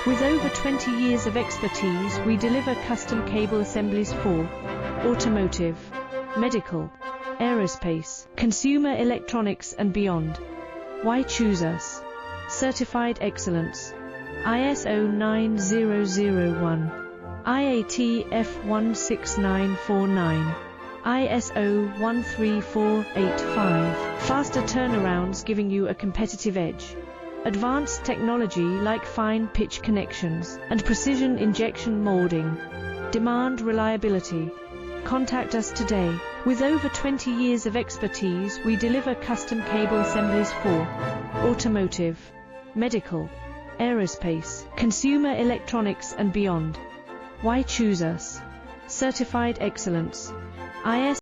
With over 20 years of expertise, we deliver custom cable assemblies for automotive, medical, aerospace, consumer electronics and beyond. Why choose us? Certified excellence. ISO 9001, IATF 16949, ISO 13485. Faster turnarounds giving you a competitive edge. Advanced technology like fine pitch connections and precision injection molding. Demand reliability. Contact us today. With over 20 years of expertise, we deliver custom cable assemblies for automotive, medical, aerospace, consumer electronics and beyond. Why choose us? Certified excellence. ISO